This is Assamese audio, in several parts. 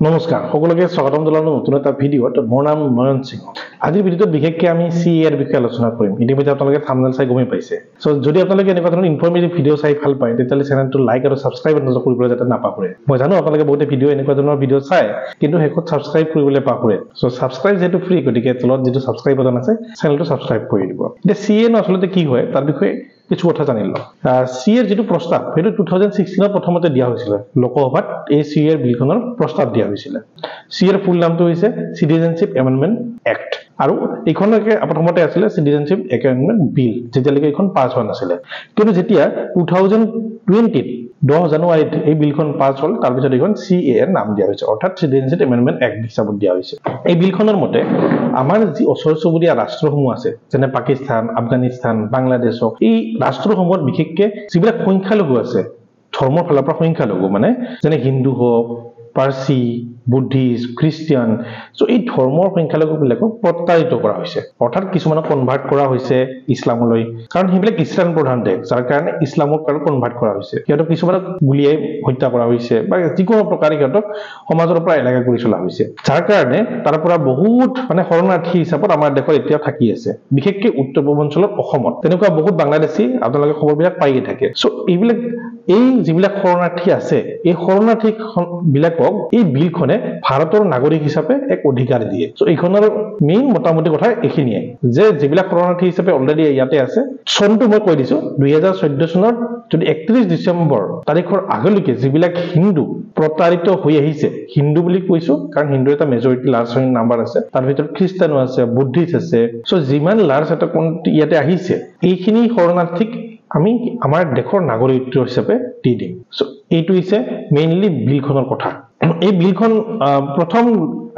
নমস্কাৰ সকলোকে স্বাগতম জনালো নতুন এটা ভিডিঅ'ত। মোৰ নাম নয়ন সিংহ। আজিৰ ভিডিঅ'ত বিশেষকৈ আমি CAৰ বিষয়ে আলোচনা কৰিম। ইতিমধ্যে আপোনালোকে থাম্বনেল চাই গমেই পাইছে। সো যদি আপোনালোকে এনেকুৱা ধৰণৰ ইনফৰমেটিভ ভিডিঅ' চাই ভাল পায় তেতিয়াহ'লে চেনেলটো লাইক আৰু ছাবস্ক্ৰাইব কৰিবলৈ যাতে নাপাহৰে। মই জানো আপোনালোকে বহুতে এনেকুৱা ধৰণৰ ভিডিঅ' চাই কিন্তু শেষত ছাবস্ক্ৰাইব কৰিবলৈ পাহৰে। সো ছাবস্ক্ৰাইব যেহেতু ফ্ৰী, গতিকে তলত যিটো ছাবস্ক্ৰাইব বাটন আছে চেনেলটো ছাবস্ক্ৰাইব কৰি দিব। এতিয়া CA আসলে কি হয় তাৰ বিষয়ে কিছু কথা জানি লওঁ। CAৰ যিটো প্ৰস্তাৱ সেইটো 2016 প্ৰথমতে দিয়া হৈছিল লোকসভাত। এই CAৰ বিলখনৰ প্ৰস্তাৱ দিয়া হৈছিল। CAৰ ফুল নামটো হৈছে চিটিজেনশ্বিপ এমেণ্ডমেণ্ট এক্ট, আৰু এইখনকে প্ৰথমতে আছিলে চিটিজেনশ্বিপ এমেণ্ডমেণ্ট বিল, যেতিয়ালৈকে এইখন পাছ হোৱা নাছিলে। কিন্তু যেতিয়া 2020 10 জানুৱাৰীত এই বিলখন পাছ হ'ল, তাৰপিছত এইখন CAৰ নাম দিয়া হৈছে, অৰ্থাৎ চিটিজেনশ্বিপ এমেণ্ডমেণ্ট এক্ট হিচাপত দিয়া হৈছে। এই বিলখনৰ মতে আমাৰ যি ওচৰ চুবুৰীয়া ৰাষ্ট্ৰসমূহ আছে, যেনে পাকিস্তান, আফগানিস্তান, বাংলাদেশ, এই ৰাষ্ট্ৰসমূহত বিশেষকৈ যিবিলাক সংখ্যালঘু আছে, ধৰ্মৰ ফালৰ পৰা সংখ্যালঘু, মানে যেনে হিন্দু হওক, পাৰ্চী, বুদ্ধিষ্ট, খ্ৰীষ্টিয়ান, সো এই ধৰ্মৰ সংখ্যালঘুবিলাকক প্ৰতাৰিত কৰা হৈছে, অৰ্থাৎ কিছুমানক কনভাৰ্ট কৰা হৈছে ইছলামলৈ, কাৰণ সেইবিলাক ইছলাম প্ৰধান দেশ, যাৰ কাৰণে ইছলামক কনভাৰ্ট কৰা হৈছে। সিহঁতক কিছুমানক গুলিয়াই হত্যা কৰা হৈছে বা যিকোনো প্ৰকাৰে সিহঁতক সমাজৰ পৰা এলেকা কৰি চলা হৈছে, যাৰ কাৰণে তাৰ পৰা বহুত শৰণাৰ্থী হিচাপত আমাৰ দেশত এতিয়া থাকি আছে, বিশেষকৈ উত্তৰ পূৰ্বাঞ্চলত অসমত তেনেকুৱা বহুত বাংলাদেশী আপোনালোকে খবৰবিলাক পাইয়ে থাকে। সো এইবিলাক এই যিবিলাক শৰণাৰ্থী আছে, এই শৰণাৰ্থী বিলাকক এই বিলখনে ভাৰতৰ নাগৰিক হিচাপে এক অধিকাৰ দিয়ে। সো এইখনৰ মেইন মোটামুটি কথা এইখিনিয়ে যে যিবিলাক শৰণাৰ্থী হিচাপে অলৰেডি ইয়াতে আছে, চনটো মই কৈ দিছো 2014 চনৰ যদি 31 ডিচেম্বৰ তাৰিখৰ আগলৈকে যিবিলাক হিন্দু প্ৰতাৰিত হৈ আহিছে, হিন্দু বুলি কৈছো কাৰণ হিন্দু এটা মেজৰিটি লাৰ্জ নাম্বাৰ আছে, তাৰ ভিতৰত খ্ৰীষ্টানো আছে, বুদ্ধিষ্ট আছে, সো যিমান লাৰ্জ এটা ইয়াতে আহিছে, এইখিনি শৰণাৰ্থীক আমি আমাৰ দেশৰ নাগৰিকত্ব হিচাপে দি দিম। সো এইটো হৈছে মেইনলি বিলখনৰ কথা। এই বিলখন প্ৰথম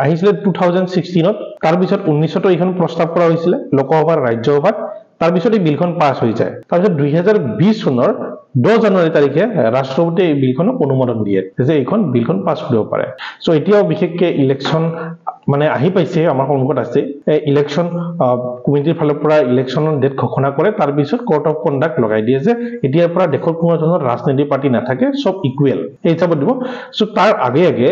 আহিছিলে 2016ত, তাৰপিছত 19ত এইখন প্ৰস্তাৱ কৰা হৈছিলে লোকসভাৰ ৰাজ্যসভাত, তাৰপিছত এই বিলখন পাছ হৈ যায়। তাৰপিছত 2020 চনৰ 10 জানুৱাৰী তাৰিখে ৰাষ্ট্ৰপতিয়ে এই বিলখনক অনুমোদন দিয়ে যে এইখন বিলখন পাছ কৰিব পাৰে। সো এতিয়াও বিশেষকৈ ইলেকশ্যন আহি পাইছে, আমাৰ সন্মুখত আছে। ইলেকশ্যন কমিটিৰ ফালৰ পৰা ইলেকশ্যনৰ ডেট ঘোষণা কৰে, তাৰপিছত কোৰ্ট অফ কণ্ডাক্ট লগাই দিয়ে যে এতিয়াৰ পৰা দেশত কোনো ধৰণৰ ৰাজনীতি পাৰ্টি নাথাকে, চব ইকুৱেল, এই হিচাপত দিব। সো তাৰ আগে আগে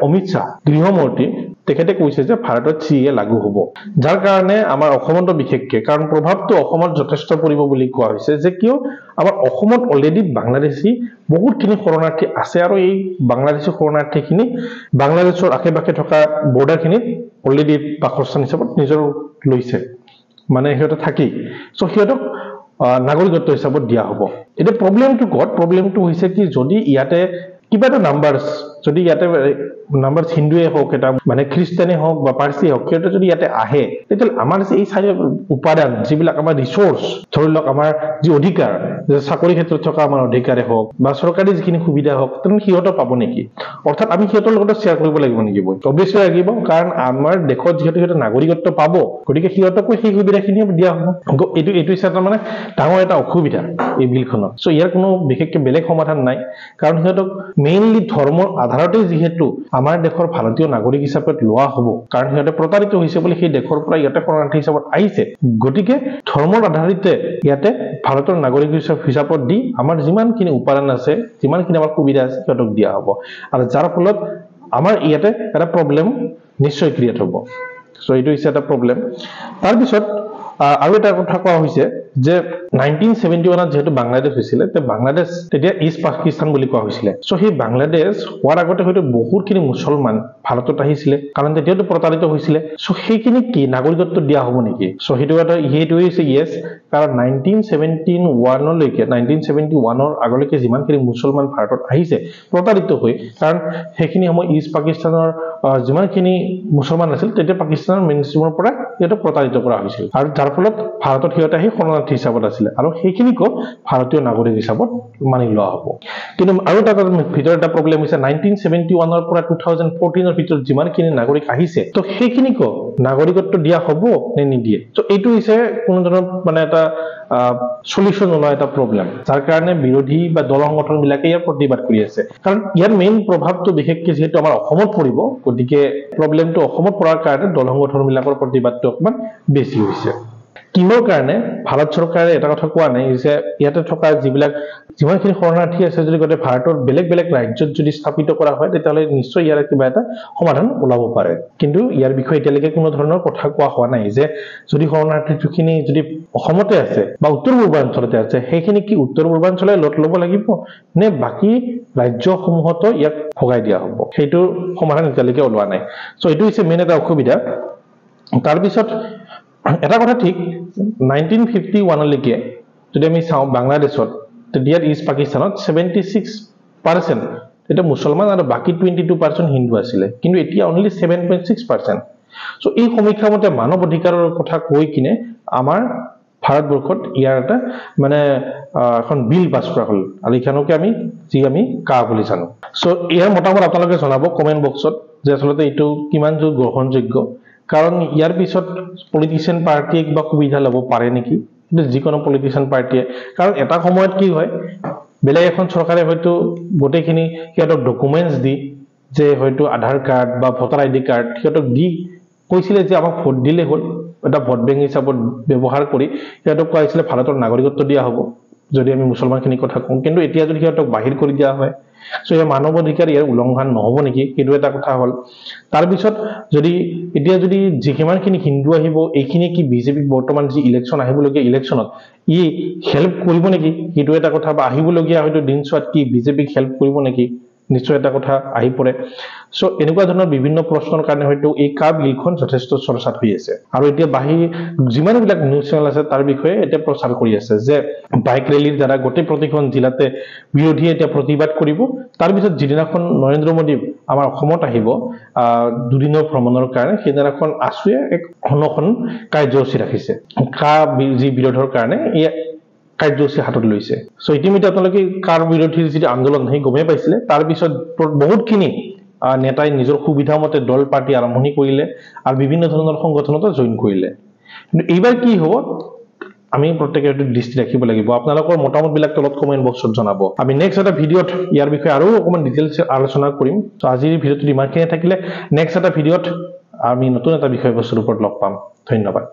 অমিত শ্বাহ গৃহমন্ত্ৰী তেখেতে কৈছে যে ভাৰতত CA লাগু হ'ব, যাৰ কাৰণে আমাৰ অসমতো বিশেষকৈ, কাৰণ প্ৰভাৱটো অসমত যথেষ্ট পৰিব বুলি কোৱা হৈছে, যে কিয় আমাৰ অসমত অলৰেডি বাংলাদেশী বহুতখিনি শৰণাৰ্থী আছে, আৰু এই বাংলাদেশী শৰণাৰ্থীখিনি বাংলাদেশৰ আশে পাশে থকা বৰ্ডাৰখিনিত অলৰেডি বাসস্থান হিচাপত নিজৰ লৈছে, সিহঁতে থাকেই। সো সিহঁতক নাগৰিকত্ব হিচাপত দিয়া হ'ব। এতিয়া প্ৰব্লেমটো ক'ত? প্ৰব্লেমটো হৈছে কি, যদি ইয়াতে কিবা এটা নাম্বাৰছ, যদি ইয়াতে নাম্বাৰছ হিন্দুৱে হওক, এটা খ্ৰীষ্টানে হওক বা পাৰ্চী হওক, সিহঁতে যদি ইয়াতে আহে, তেতিয়াহ'লে আমাৰ যে এই চাৰি উপাদান, যিবিলাক আমাৰ ৰিচোৰ্চ, ধৰি লওক আমাৰ যি অধিকাৰ, যে চাকৰি ক্ষেত্ৰত থকা আমাৰ অধিকাৰে হওক বা চৰকাৰী যিখিনি সুবিধা হওক, তেনেহ'লে সিহঁতক পাব নেকি? অৰ্থাৎ আমি সিহঁতৰ লগত শ্বেয়াৰ কৰিব লাগিব নেকি? অবভিয়াছলি লাগিব, কাৰণ আমাৰ দেশত যিহেতু সিহঁতে নাগৰিকত্ব পাব, গতিকে সিহঁতকো সেই সুবিধাখিনি দিয়া হ'ব। এইটো হৈছে এটা ডাঙৰ এটা অসুবিধা এই বিলখনত। সো ইয়াৰ কোনো বিশেষকৈ বেলেগ সমাধান নাই, কাৰণ সিহঁতক মেইনলি ধৰ্মৰ আধাৰতে যিহেতু আমাৰ দেশৰ ভাৰতীয় নাগৰিক হিচাপে লোৱা হ'ব, কাৰণ সিহঁতে প্ৰতাৰিত হৈছে বুলি সেই দেশৰ পৰা ইয়াতে শৰণাৰ্থী হিচাপত আহিছে, গতিকে ধৰ্মৰ আধাৰিতে ইয়াতে ভাৰতৰ নাগৰিক হিচাপত দি আমাৰ যিমানখিনি উপাদান আছে, যিমানখিনি আমাৰ সুবিধা আছে, সিহঁতক দিয়া হ'ব, আৰু যাৰ ফলত আমাৰ ইয়াতে এটা প্ৰব্লেম নিশ্চয় ক্ৰিয়েট হ'ব। সো এইটো হৈছে এটা প্ৰব্লেম। তাৰপিছত আৰু এটা কথা কোৱা হৈছে যে 1971ত যেহেতু বাংলাদেশ হৈছিলে, বাংলাদেশ তেতিয়া ইষ্ট পাকিস্তান বুলি কোৱা হৈছিলে। সো সেই বাংলাদেশ হোৱাৰ আগতে হয়তো বহুতখিনি মুছলমান ভাৰতত আহিছিলে, কাৰণ তেতিয়াতো প্ৰতাৰিত হৈছিলে। সো সেইখিনি কি নাগৰিকত্ব দিয়া হ'ব নেকি? সো সেইটো হৈছে ইয়েছ, কাৰণ 1971ৰ আগলৈকে যিমানখিনি মুছলমান ভাৰতত আহিছে প্ৰতাৰিত হৈ, কাৰণ সেইখিনি সময় ইষ্ট পাকিস্তানৰ যিমানখিনি মুছলমান আছিল, তেতিয়া পাকিস্তানৰ মেইনষ্ট্ৰীমৰ পৰা সিহঁতক প্ৰতাৰিত কৰা হৈছিল, আৰু যাৰ ফলত ভাৰতত সিহঁতে আহি শৰণাৰ্থী হিচাপত আছিলে, আৰু সেইখিনিকো ভাৰতীয় নাগৰিক হিচাপত মানি লোৱা হ'ব। কিন্তু আৰু এটা ভিতৰত এটা প্ৰব্লেম হৈছে, 1971ৰ পৰা 2014ৰ ভিতৰত যিমানখিনি নাগৰিক আহিছে, তো সেইখিনিকো নাগৰিকত্ব দিয়া হ'ব নে নিদিয়ে? তো এইটো হৈছে কোনো ধৰণৰ এটা সলিউশ্যন নোলোৱা এটা প্ৰব্লেম, যাৰ কাৰণে বিৰোধী বা দল সংগঠনবিলাকে ইয়াৰ প্ৰতিবাদ কৰি আছে, কাৰণ ইয়াৰ মেইন প্ৰভাৱটো বিশেষকৈ যিহেতু আমাৰ অসমত পৰিব, গতিকে প্ৰব্লেমটো অসমত পৰাৰ কাৰণে দল সংগঠনবিলাকৰ প্ৰতিবাদটো অকণমান বেছি হৈছে। কিহৰ কাৰণে ভাৰত চৰকাৰে এটা কথা কোৱা নাই যে ইয়াতে থকা যিমানখিনি শৰণাৰ্থী আছে যদি গোটেই ভাৰতৰ বেলেগ বেলেগ ৰাজ্যত যদি স্থাপিত কৰা হয় তেতিয়াহ'লে নিশ্চয় ইয়াৰ কিবা এটা সমাধান ওলাব পাৰে কিন্তু ইয়াৰ বিষয়ে এতিয়ালৈকে কোনো ধৰণৰ কথা কোৱা হোৱা নাই যে যদি শৰণাৰ্থীখিনি যদি অসমতে আছে বা উত্তৰ পূৰ্বাঞ্চলতে আছে সেইখিনি কি উত্তৰ পূৰ্বাঞ্চলে লট ল'ব লাগিব নে বাকী ৰাজ্যসমূহতো ইয়াক ভগাই দিয়া হ'ব সেইটো সমাধান এতিয়ালৈকে ওলোৱা নাই সো এইটো হৈছে মেইন এটা অসুবিধা তাৰপিছত এটা কথা ঠিক 1951 লৈকে যদি আমি চাওঁ বাংলাদেশত তেতিয়া ইষ্ট পাকিস্তানত 76% এটা মুছলমান আৰু বাকি 22% হিন্দু আছিল কিন্তু এতিয়া অনলি 7.6% সো এই সমীক্ষা মতে মানৱ অধিকাৰৰ কথা কৈ কিনে আমাৰ ভাৰতবৰ্ষত ইয়াৰ এটা মানে এখন বিল পাস কৰা হল আৰু এখানকে আমি কা বুলি জানো সো ইয়াৰ মতামত আপোনালোকে জনাব কমেন্ট বক্সত যে আসলে এইটো কিমান গ্ৰহণযোগ্য কাৰণ ইয়াৰ পিছত পলিটিচিয়ান পাৰ্টিক বা সুবিধা ল'ব পাৰে নেকি যিকোনো পলিটিচিয়ান পাৰ্টিয়ে কাৰণ এটা সময়ত কি হয় বেলেগ এখন চৰকাৰে হয়তো গোটেইখিনি কিয়তক ডকুমেন্টস দি যে হয়তো আধাৰ কাৰ্ড বা ভোটাৰ আইডি কাৰ্ড কিয়তক দি কৈছিলে যে আমাক ভোট দিলে হল এটা ভোট বেংক হিচাপত ব্যৱহাৰ কৰি কিয়তক কৈছিলে ভাৰতৰ নাগৰিকত্ব দিয়া হ'ব যদি আমি মুছলমানখিনি কথা কওঁ কিন্তু এতিয়া যদি কিয়তক বাহিৰ কৰি দিয়া হয় সো এই মানৱ অধিকাৰ ইয়াৰ উলংঘন নহব নেকি কিন্তু এটা কথা হল তাৰ পিছত যদি এতিয়া যদি যিমানখিনি হিন্দু আহিব এইখিনি কি বিজেপি বৰ্তমান যি ইলেকশন আহিবলগীয়া ইলেকশনত ই হেল্প কৰিব নেকি কিন্তু এটা কথা বা আহিবলগীয়া হয়তো দিনছোৱাত কি বিজেপি হেল্প কৰিব নেকি নিশ্চয় এটা কথা আহি পৰে সো এনেকুৱা ধৰণৰ বিভিন্ন প্ৰশ্নৰ কাৰণে হয়তো এই কা বিলখন যথেষ্ট চৰ্চাত হৈ আছে আৰু এতিয়া যিমানবিলাক নিউজ চেনেল আছে তাৰ বিষয়ে এতিয়া প্ৰচাৰ কৰি আছে যে বাইক ৰেলীৰ দ্বাৰা গোটেই প্ৰতিখন জিলাতে বিৰোধীয়ে এতিয়া প্ৰতিবাদ কৰিব তাৰ পিছত যিদিনাখন নৰেন্দ্ৰ মোদী আমাৰ অসমত আহিব দুদিনৰ ভ্ৰমণৰ কাৰণে সেইদিনাখন আছুৱে এক অনশন কাৰ্যসূচী ৰাখিছে কা যি বিৰোধৰ কাৰণে এই কাৰ্যসূচী হাতত লৈছে সো ইতিমধ্যে আপোনালোকে কাৰ বিৰোধী যি আন্দোলন সেই গমে পাইছিলে তাৰ পিছত বহুতখিনি নেতাই নিজৰ সুবিধা মতে দল পাৰ্টি আৰম্ভণি কৰিলে আৰু বিভিন্ন ধৰণৰ সংগঠনতো জয়েন কৰিলে কিন্তু এইবাৰ কি হ'ব আমি প্ৰত্যেকৰে এইটো দৃষ্টি ৰাখিব লাগিব আপোনালোকৰ মতামতবিলাক তলত কমেন্ট বক্সত জনাব আমি নেক্সট এটা ভিডিঅত ইয়াৰ বিষয়ে আৰু অকমান ডিটেইলছ আলোচনা কৰিম সো আজিৰ ভিডিঅটো ইমানখিনি থাকিলে নেক্সট এটা ভিডিঅত আমি নতুন এটা বিষয়বস্তুৰ ওপৰত লগ পাম ধন্যবাদ